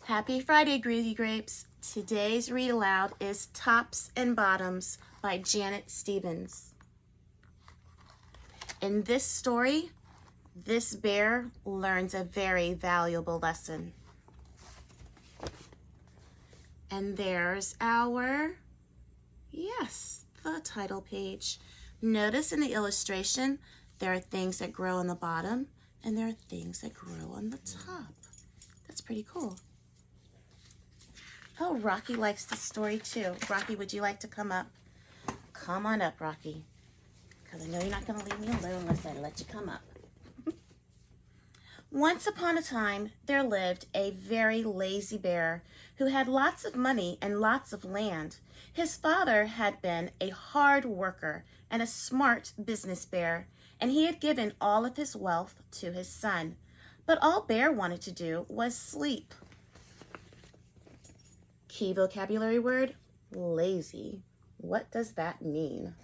Happy Friday, Greedy Grapes. Today's read aloud is Tops and Bottoms by Janet Stevens. In this story, this bear learns a very valuable lesson. And there's the title page. Notice in the illustration, there are things that grow on the bottom and there are things that grow on the top. That's pretty cool. Oh, Rocky likes this story too. Rocky, would you like to come up? Come on up, Rocky. Because I know you're not going to leave me alone unless I let you come up. Once upon a time, there lived a very lazy bear who had lots of money and lots of land. His father had been a hard worker and a smart business bear, and he had given all of his wealth to his son. But all Bear wanted to do was sleep. Key vocabulary word, lazy. What does that mean?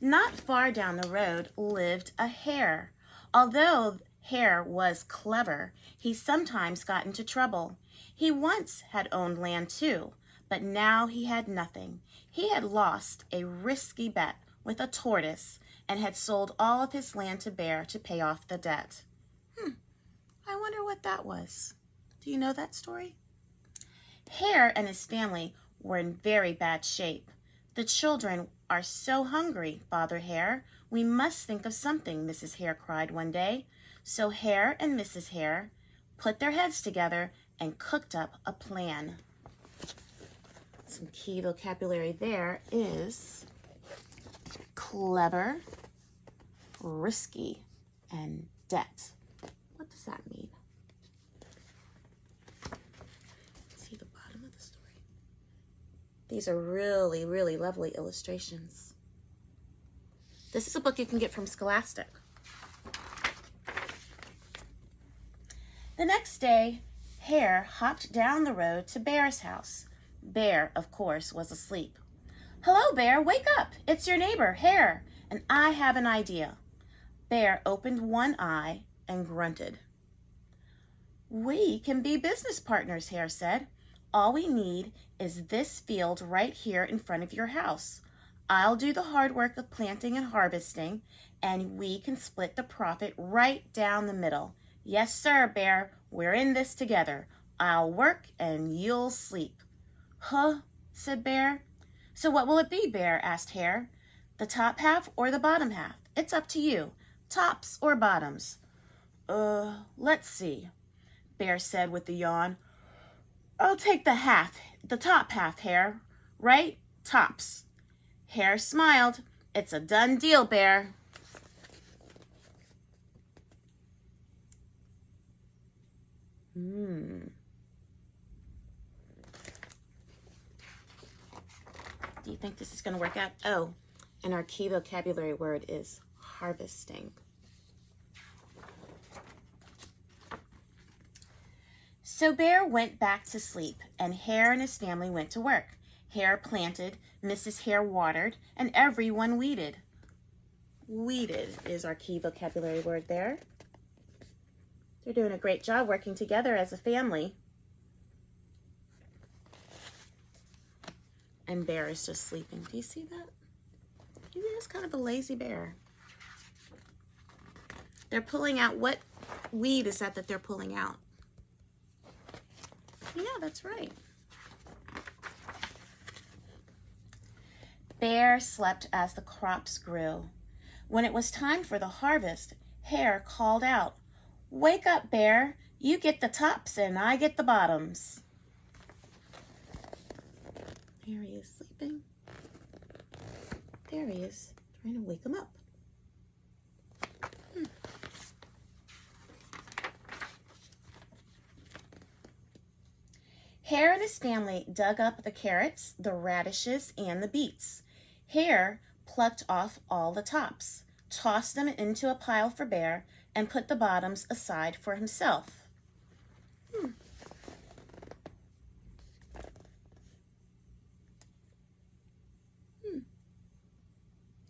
Not far down the road lived a hare. Although Hare was clever, he sometimes got into trouble. He once had owned land too, but now he had nothing. He had lost a risky bet with a tortoise and had sold all of his land to Bear to pay off the debt. I wonder what that was. Do you know that story? Hare and his family were in very bad shape. The children are so hungry, Father Hare. We must think of something, Mrs. Hare cried one day. So Hare and Mrs. Hare put their heads together and cooked up a plan. Some key vocabulary there is clever, risky, and debt. What does that mean? See the bottom of the story. These are really, really lovely illustrations. This is a book you can get from Scholastic. The next day, Hare hopped down the road to Bear's house. Bear, of course, was asleep. "Hello, Bear, wake up. It's your neighbor, Hare, and I have an idea." Bear opened one eye and grunted. "We can be business partners," Hare said. "All we need is this field right here in front of your house. I'll do the hard work of planting and harvesting, and we can split the profit right down the middle. Yes, sir, Bear, we're in this together. I'll work and you'll sleep." "Huh?" said Bear. "So what will it be, Bear?" asked Hare. "The top half or the bottom half? It's up to you. Tops or bottoms?" Let's see," Bear said with a yawn. "I'll take the top half, Hare. Right? Tops." Hare smiled. "It's a done deal, Bear." Do you think this is going to work out? Oh, and our key vocabulary word is harvesting. So Bear went back to sleep, and Hare and his family went to work. Hare planted, Mrs. Hare watered, and everyone weeded. Weeded is our key vocabulary word there. They're doing a great job working together as a family. And Bear is just sleeping. Do you see that? He is kind of a lazy bear. They're pulling out, what weed is that they're pulling out? Yeah, that's right. Bear slept as the crops grew. When it was time for the harvest, Hare called out, "Wake up, Bear. You get the tops and I get the bottoms." There he is sleeping. There he is, trying to wake him up. Hare and his family dug up the carrots, the radishes, and the beets. Hare plucked off all the tops, tossed them into a pile for Bear, and put the bottoms aside for himself.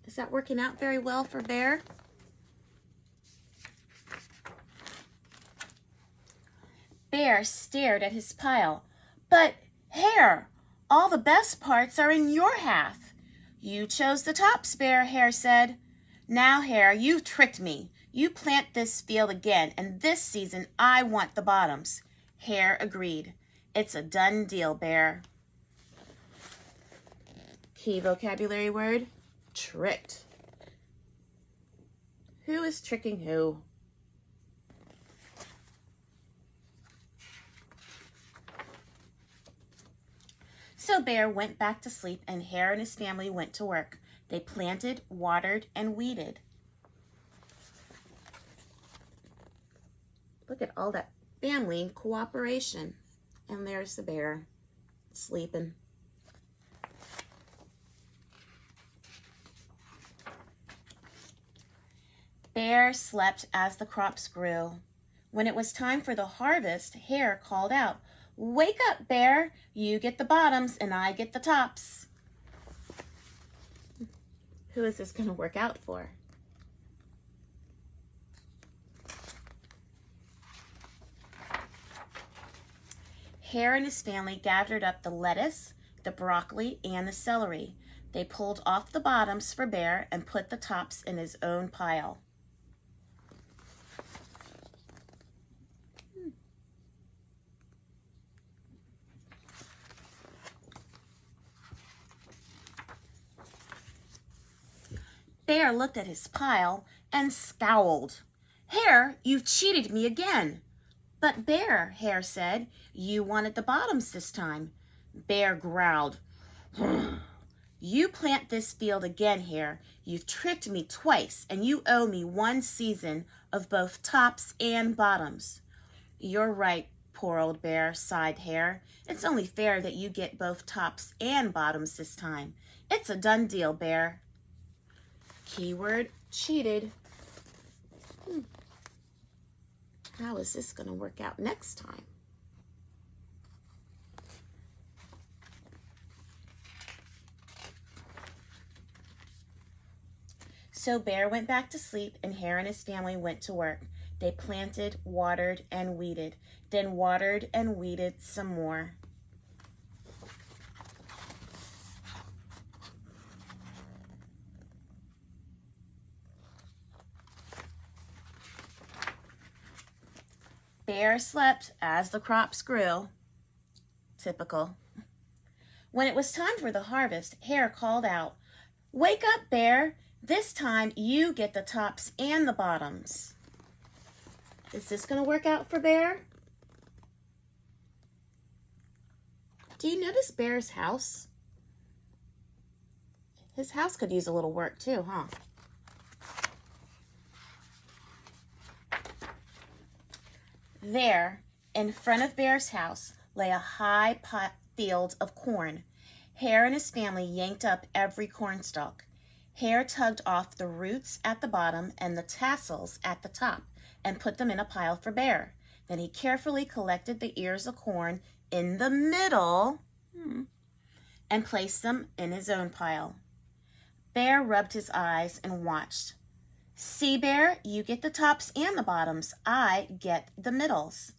Is that working out very well for Bear? Bear stared at his pile. But, Hare, all the best parts are in your half. You chose the tops, Bear, Hare said. Now, Hare, you've tricked me. You plant this field again, and this season I want the bottoms. Hare agreed. It's a done deal, Bear. Key vocabulary word, tricked. Who is tricking who? So Bear went back to sleep, and Hare and his family went to work. They planted, watered, and weeded. Look at all that family cooperation. And there's the bear sleeping. Bear slept as the crops grew. When it was time for the harvest, Hare called out, "Wake up, Bear! You get the bottoms and I get the tops." Who is this going to work out for? Hare and his family gathered up the lettuce, the broccoli, and the celery. They pulled off the bottoms for Bear and put the tops in his own pile. Bear looked at his pile and scowled. "Hare, you've cheated me again." "But Bear," Hare said, "you wanted the bottoms this time." Bear growled, "You plant this field again, Hare. You've tricked me twice, and you owe me one season of both tops and bottoms." "You're right, poor old Bear," sighed Hare. "It's only fair that you get both tops and bottoms this time. It's a done deal, Bear." Keyword, cheated. How is this going to work out next time? So Bear went back to sleep, and Hare and his family went to work. They planted, watered, and weeded, then watered and weeded some more. Bear slept as the crops grew. Typical. When it was time for the harvest, Hare called out, "Wake up, Bear! This time you get the tops and the bottoms." Is this going to work out for Bear? Do you notice Bear's house? His house could use a little work too, huh? There, in front of Bear's house, lay a high field of corn. Hare and his family yanked up every cornstalk. Hare tugged off the roots at the bottom and the tassels at the top and put them in a pile for Bear. Then he carefully collected the ears of corn in the middle and placed them in his own pile. Bear rubbed his eyes and watched. "See, Bear, you get the tops and the bottoms. I get the middles."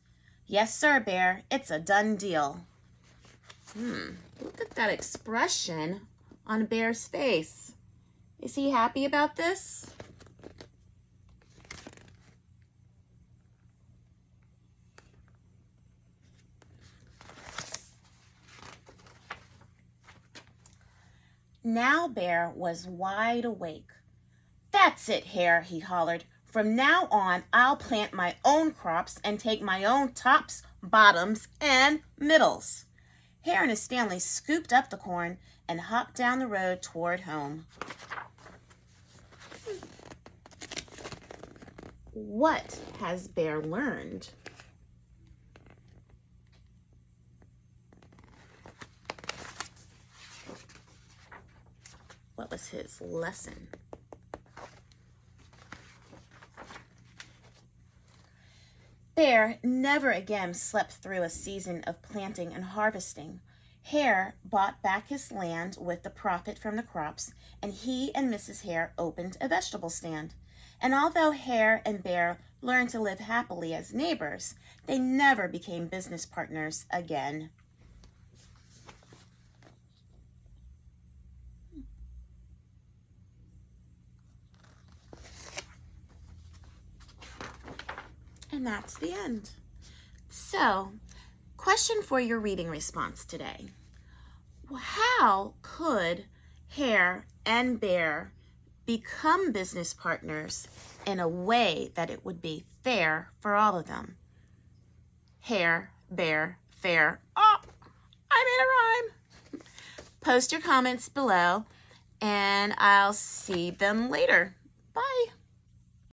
"Yes, sir, Bear. It's a done deal." Look at that expression on Bear's face. Is he happy about this? Now Bear was wide awake. "That's it, Hare," he hollered. "From now on, I'll plant my own crops and take my own tops, bottoms, and middles." Hare and his family scooped up the corn and hopped down the road toward home. What has Bear learned? What was his lesson? Bear never again slept through a season of planting and harvesting. Hare bought back his land with the profit from the crops, and he and Mrs. Hare opened a vegetable stand. And although Hare and Bear learned to live happily as neighbors. They never became business partners again. And that's the end. So, question for your reading response today. How could Hare and Bear become business partners in a way that it would be fair for all of them? Hare, bear, fair. Oh, I made a rhyme. Post your comments below, and I'll see them later. Bye.